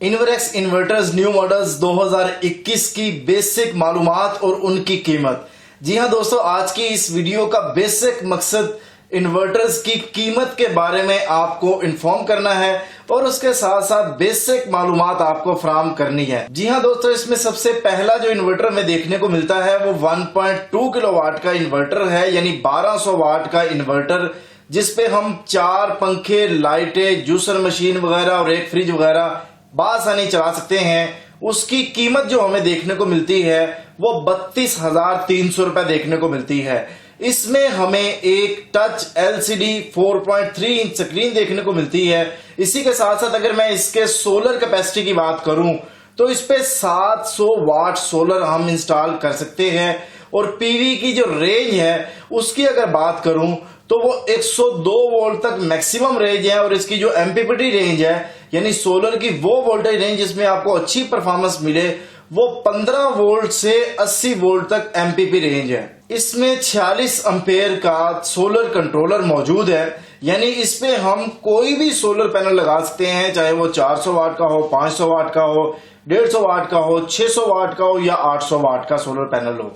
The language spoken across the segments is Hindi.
इन्वर्क्स इन्वर्टर्स न्यू मॉडल्स 2021 की बेसिक मालूमात और उनकी कीमत। जी हां दोस्तों, आज की इस वीडियो का बेसिक मकसद इन्वर्टर्स की कीमत के बारे में आपको इन्फॉर्म करना है और उसके साथ साथ बेसिक मालूमात आपको फराहम करनी है। जी हां दोस्तों, इसमें सबसे पहला जो इन्वर्टर में देखने को मिलता है वो 1.2 किलोवाट का इन्वर्टर है, यानी 1200 वाट का इन्वर्टर, जिसपे हम 4 पंखे, लाइटें, जूसर मशीन वगैरह और एक फ्रिज वगैरह बासानी चला सकते हैं। उसकी कीमत जो हमें देखने को मिलती है वो 32,300 रुपए देखने को मिलती है। इसमें हमें एक टच LCD 4.3 इंच स्क्रीन देखने को मिलती है। इसी के साथ साथ अगर मैं इसके सोलर कैपेसिटी की बात करूं तो इस पे 700 वाट सोलर हम इंस्टॉल कर सकते हैं और पीवी की जो रेंज है उसकी अगर बात करूं तो वो 102 वोल्ट तक मैक्सिमम रेंज है और इसकी जो MPPT रेंज है यानी सोलर की वो वोल्टेज रेंज जिसमें आपको अच्छी परफॉर्मेंस मिले वो 15 वोल्ट से 80 वोल्ट तक MPP रेंज है। इसमें 46 एम्पेयर का सोलर कंट्रोलर मौजूद है, यानी इस पे हम कोई भी सोलर पैनल लगा सकते हैं, चाहे वो 400 वाट का हो, 500 वाट का हो, 150 वाट का हो, 600 वाट का हो या 800 वाट का सोलर पैनल हो।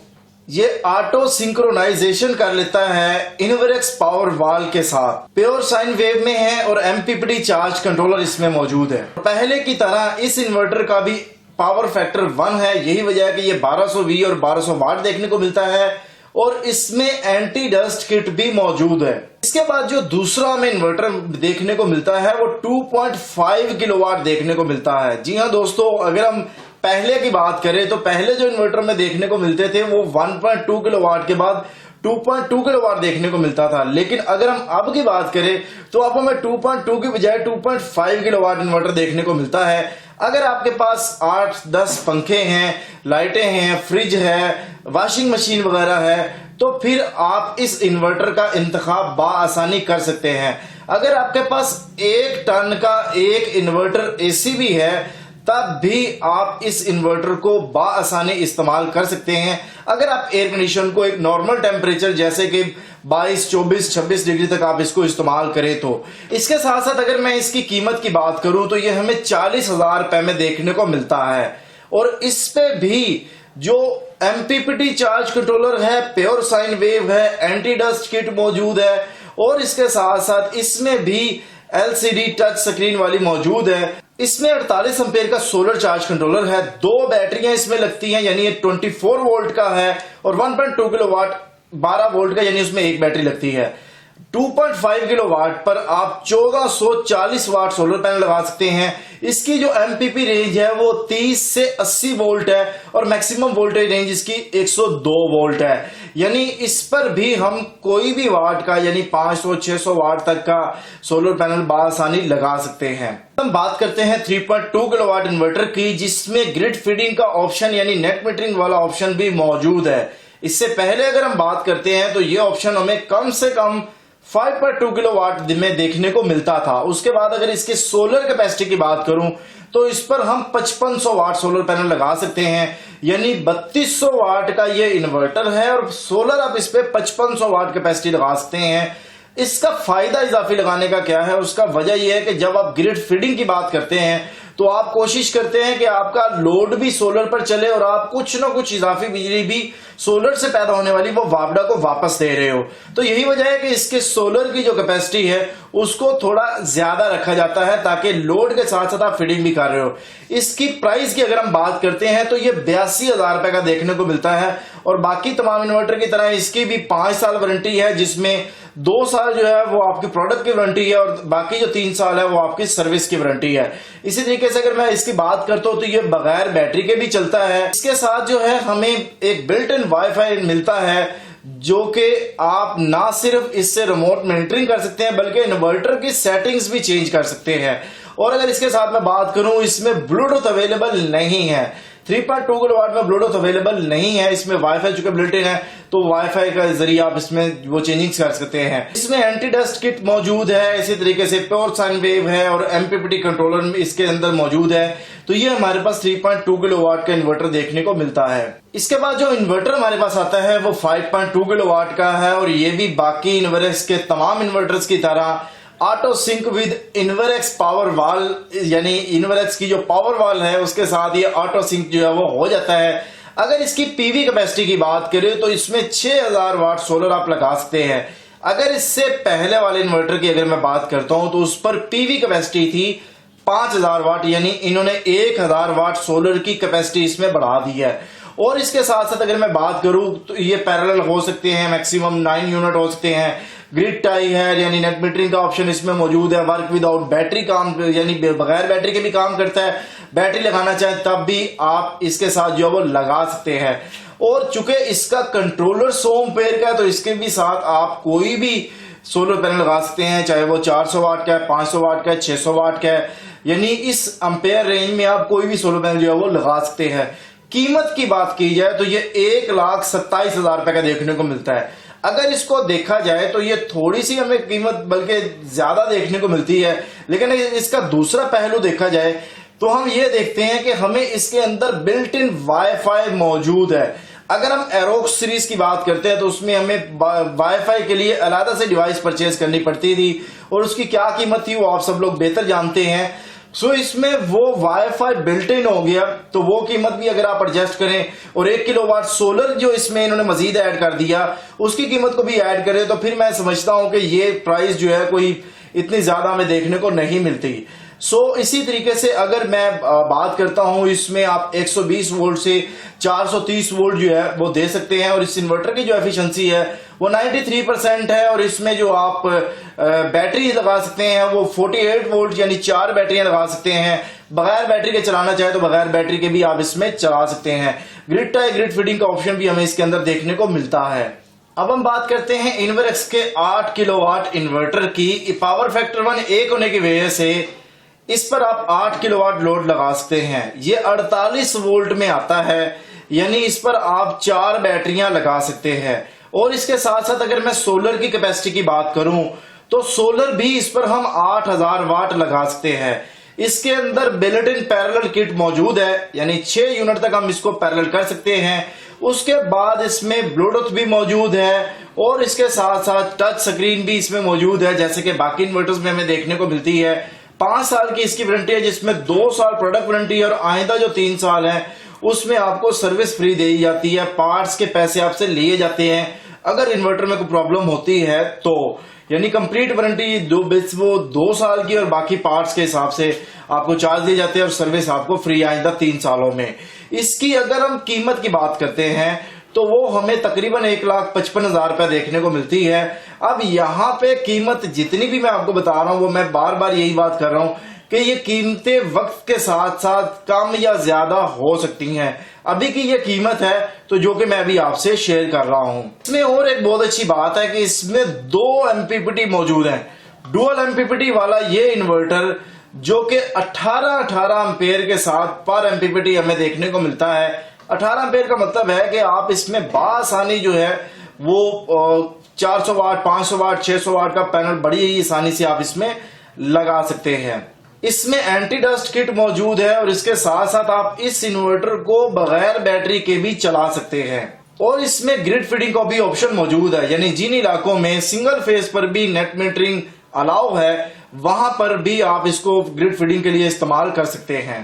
ये ऑटो सिंक्रोनाइजेशन कर लेता है इन्वर्क्स पावर वाल के साथ, प्योर साइन वेव में है और MPPT चार्ज कंट्रोलर इसमें मौजूद है। पहले की तरह इस इन्वर्टर का भी पावर फैक्टर 1 है, यही वजह है कि ये 1200V और 1200 वाट देखने को मिलता है और इसमें एंटी डस्ट किट भी मौजूद है। इसके बाद जो दूसरा हमें इन्वर्टर देखने को मिलता है वो 2.5 किलोवाट देखने को मिलता है। जी हाँ दोस्तों, अगर हम पहले की बात करें तो पहले जो इन्वर्टर में देखने को मिलते थे वो 1.2 किलोवाट के बाद 2.2 किलोवाट देखने को मिलता था, लेकिन अगर हम अब की बात करें तो अब हमें 2.2 की बजाय 2.5 किलोवाट इन्वर्टर देखने को मिलता है। अगर आपके पास 8-10 पंखे हैं, लाइटें हैं, फ्रिज है, वॉशिंग मशीन वगैरह है तो फिर आप इस इन्वर्टर का इंतखाब बाआसानी कर सकते हैं। अगर आपके पास 1 टन का एक इन्वर्टर AC भी है तब भी आप इस इन्वर्टर को बाआसानी इस्तेमाल कर सकते हैं। अगर आप एयर कंडीशन को एक नॉर्मल टेम्परेचर जैसे कि 22, 24, 26 डिग्री तक आप इसको इस्तेमाल करें तो। इसके साथ साथ अगर मैं इसकी कीमत की बात करूं तो ये हमें 40,000 रुपए में देखने को मिलता है और इस पे भी जो MPPT चार्ज कंट्रोलर है, प्योर साइन वेव है, एंटी डस्ट किट मौजूद है और इसके साथ साथ इसमें भी LCD टच स्क्रीन वाली मौजूद है। इसमें 48 एम्पेयर का सोलर चार्ज कंट्रोलर है, 2 बैटरियां इसमें लगती हैं, यानी ये 24 वोल्ट का है और 1.2 किलोवाट 12 वोल्ट का, यानी उसमें एक बैटरी लगती है। 2.5 किलोवाट पर आप 1440 वाट सोलर पैनल लगा सकते हैं। इसकी जो MPP रेंज है वो 30 से 80 वोल्ट है और मैक्सिमम वोल्टेज रेंज इसकी 102 वोल्ट है, यानी इस पर भी हम कोई भी वाट का यानी 500-600 वाट तक का सोलर पैनल बासानी लगा सकते हैं। हम बात करते हैं 3.2 किलोवाट इन्वर्टर की, जिसमें ग्रिड फीडिंग का ऑप्शन यानी नेट मीटरिंग वाला ऑप्शन भी मौजूद है। इससे पहले अगर हम बात करते हैं तो ये ऑप्शन हमें कम से कम 5.2 किलोवाट में देखने को मिलता था। उसके बाद अगर इसके सोलर कैपेसिटी की बात करूं तो इस पर हम 5500 वाट सोलर पैनल लगा सकते हैं, यानी 3200 वाट का ये इन्वर्टर है और सोलर आप इस पे 5500 वाट कैपेसिटी लगा सकते हैं। इसका फायदा इजाफी लगाने का क्या है, उसका वजह यह है कि जब आप ग्रिड फीडिंग की बात करते हैं तो आप कोशिश करते हैं कि आपका लोड भी सोलर पर चले और आप कुछ ना कुछ इजाफी बिजली भी सोलर से पैदा होने वाली वो वापडा को वापस दे रहे हो। तो यही वजह है कि इसके सोलर की जो कैपेसिटी है उसको थोड़ा ज्यादा रखा जाता है ताकि लोड के साथ साथ आप फीडिंग भी कर रहे हो। इसकी प्राइस की अगर हम बात करते हैं तो ये 82,000 रुपए का देखने को मिलता है और बाकी तमाम इन्वर्टर की तरह इसकी भी 5 साल वारंटी है, जिसमें 2 साल जो है वो आपकी प्रोडक्ट की वारंटी है और बाकी जो 3 साल है वो आपकी सर्विस की वारंटी है। इसी तरीके से अगर मैं इसकी बात करता हूं तो ये बगैर बैटरी के भी चलता है। इसके साथ जो है हमें एक बिल्ट इन वाईफाई मिलता है जो कि आप ना सिर्फ इससे रिमोट मॉनिटरिंग कर सकते हैं बल्कि इन्वर्टर की सेटिंग्स भी चेंज कर सकते हैं। और अगर इसके साथ मैं बात करूं, इसमें ब्लूटूथ अवेलेबल नहीं है। 3.2 किलोवाट में ब्लूटूथ अवेलेबल नहीं है, इसमें वाईफाई चूंकि बिल्ट इन है तो वाईफाई का जरिए आप इसमें वो चेंजिंग कर सकते हैं। इसमें एंटी डस्ट किट मौजूद है, इसी तरीके से प्योर साइन वेव है और MPPT कंट्रोलर इसके अंदर मौजूद है। तो ये हमारे पास 3.2 किलोवाट का इन्वर्टर देखने को मिलता है। इसके बाद जो इन्वर्टर हमारे पास आता है वो 5.2 किलोवाट का है और ये भी बाकी इन्वर्टर्स के तमाम इन्वर्टर्स की तरह auto sync with Inverex power वाल, यानी इन्वरेक्स की जो पावर वाल है उसके साथ ये ऑटो सिंक जो है वो हो जाता है। अगर इसकी पीवी कैपेसिटी की बात करें तो इसमें 6000 वाट सोलर आप लगा सकते हैं। अगर इससे पहले वाले इन्वर्टर की अगर मैं बात करता हूं तो उस पर पीवी कैपेसिटी थी 5000 वाट, यानी इन्होंने 1000 वाट सोलर की कैपेसिटी इसमें बढ़ा दी है। और इसके साथ साथ अगर मैं बात करूं तो ये पैरेलल हो सकते हैं, मैक्सिमम 9 यूनिट हो सकते हैं। ग्रिड टाई है, यानी नेट मीटरिंग का ऑप्शन इसमें मौजूद है। वर्क विदाउट बैटरी काम, यानी बगैर बैटरी के भी काम करता है। बैटरी लगाना चाहे तब भी आप इसके साथ जो है वो लगा सकते हैं। और चूंकि इसका कंट्रोलर 100 एम्पेयर का है तो इसके भी साथ आप कोई भी सोलर पैनल लगा सकते हैं, चाहे वो 400 वाट का है, 500 वाट का है, 600 वाट का है, यानी इस एम्पेयर रेंज में आप कोई भी सोलर पैनल जो है वो लगा सकते हैं। कीमत की बात की जाए तो ये 1,27,000 रुपए का देखने को मिलता है। अगर इसको देखा जाए तो ये थोड़ी सी हमें कीमत बल्कि ज्यादा देखने को मिलती है, लेकिन इसका दूसरा पहलू देखा जाए तो हम ये देखते हैं कि हमें इसके अंदर बिल्ट इन वाईफाई मौजूद है। अगर हम एरोक्स सीरीज की बात करते हैं तो उसमें हमें वाईफाई के लिए अलग से डिवाइस परचेज करनी पड़ती थी और उसकी क्या कीमत थी वो आप सब लोग बेहतर जानते हैं। सो इसमें वो वाईफाई बिल्ट इन हो गया तो वो कीमत भी अगर आप एडजस्ट करें और 1 किलोवाट सोलर जो इसमें इन्होंने मजीद ऐड कर दिया उसकी कीमत को भी ऐड करें तो फिर मैं समझता हूं कि ये प्राइस जो है कोई इतनी ज्यादा हमें देखने को नहीं मिलती। इसी तरीके से अगर मैं बात करता हूं, इसमें आप 120 वोल्ट से 430 वोल्ट जो है वो दे सकते हैं और इस इन्वर्टर की जो एफिशिएंसी है वो 93% है। और इसमें जो आप बैटरी लगा सकते हैं वो 48 वोल्ट, यानी 4 बैटरियां लगा सकते हैं। बगैर बैटरी के चलाना चाहे तो बगैर बैटरी के भी आप इसमें चला सकते हैं। ग्रिड टाई, ग्रिड फीडिंग का ऑप्शन भी हमें इसके अंदर देखने को मिलता है। अब हम बात करते हैं इन्वरेक्स के 8 किलोवाट इन्वर्टर की। पावर फैक्टर 1 होने की वजह से इस पर आप 8 किलोवाट लोड लगा सकते हैं। ये 48 वोल्ट में आता है, यानी इस पर आप 4 बैटरियां लगा सकते हैं। और इसके साथ साथ अगर मैं सोलर की कैपेसिटी की बात करूं तो सोलर भी इस पर हम 8000 वाट लगा सकते हैं। इसके अंदर बिल्ट इन पैरेलल किट मौजूद है, यानी 6 यूनिट तक हम इसको पैरेलल कर सकते हैं। उसके बाद इसमें ब्लूटूथ भी मौजूद है और इसके साथ साथ टच स्क्रीन भी इसमें मौजूद है, जैसे कि बाकी इन्वर्टर्स में हमें देखने को मिलती है। 5 साल की इसकी वारंटी है, जिसमें 2 साल प्रोडक्ट वारंटी है और आइंदा जो 3 साल है उसमें आपको सर्विस फ्री दी जाती है। पार्ट्स के पैसे आपसे लिए जाते हैं अगर इन्वर्टर में कोई प्रॉब्लम होती है तो, यानी कंप्लीट वारंटी 2 साल की और बाकी पार्ट्स के हिसाब से आपको चार्ज दिए जाते हैं और सर्विस आपको फ्री आइंदा 3 सालों में। इसकी अगर हम कीमत की बात करते हैं तो वो हमें तकरीबन 1,55,000 रुपए देखने को मिलती है। अब यहाँ पे कीमत जितनी भी मैं आपको बता रहा हूँ वो मैं बार बार यही बात कर रहा हूँ कि ये कीमतें वक्त के साथ साथ कम या ज्यादा हो सकती हैं। अभी की ये कीमत है तो जो कि मैं अभी आपसे शेयर कर रहा हूँ। इसमें और एक बहुत अच्छी बात है कि इसमें 2 MPPT मौजूद है। डुअल MPPT वाला ये इन्वर्टर जो कि 18 एम्पेयर के साथ पर MPPT हमें देखने को मिलता है। 18 एम्पेयर का मतलब है कि आप इसमें बासानी जो है वो 400 वाट, 500 वाट, 600 वाट का पैनल बड़ी ही आसानी से आप इसमें लगा सकते हैं। इसमें एंटी डस्ट किट मौजूद है और इसके साथ साथ आप इस इन्वर्टर को बगैर बैटरी के भी चला सकते हैं। और इसमें ग्रिड फीडिंग का भी ऑप्शन मौजूद है, यानी जिन इलाकों में सिंगल फेज पर भी नेट मीटरिंग अलाउ है वहां पर भी आप इसको ग्रिड फीडिंग के लिए इस्तेमाल कर सकते हैं।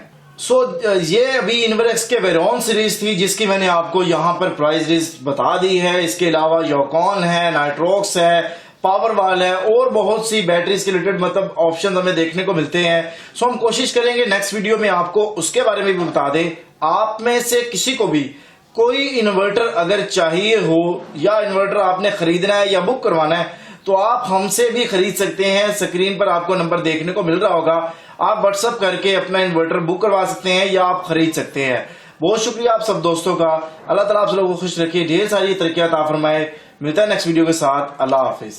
ये अभी इन्वरेक्स के वेरॉन सीरीज थी जिसकी मैंने आपको यहाँ पर प्राइस लिस्ट बता दी है। इसके अलावा योकॉन है, नाइट्रोक्स है, पावर वाल है और बहुत सी बैटरीज के रिलेटेड मतलब ऑप्शन हमें देखने को मिलते हैं। हम कोशिश करेंगे नेक्स्ट वीडियो में आपको उसके बारे में भी बता दें। आप में से किसी को भी कोई इन्वर्टर अगर चाहिए हो या इन्वर्टर आपने खरीदना है या बुक करवाना है तो आप हमसे भी खरीद सकते हैं। स्क्रीन पर आपको नंबर देखने को मिल रहा होगा, आप व्हाट्सएप करके अपना इन्वर्टर बुक करवा सकते हैं या आप खरीद सकते हैं। बहुत शुक्रिया आप सब दोस्तों का। अल्लाह ताला आप सब लोगों को खुश रखिए, ढेर सारी तरक्कियां अता फरमाए। मिलता है नेक्स्ट वीडियो के साथ। अल्लाह हाफिज।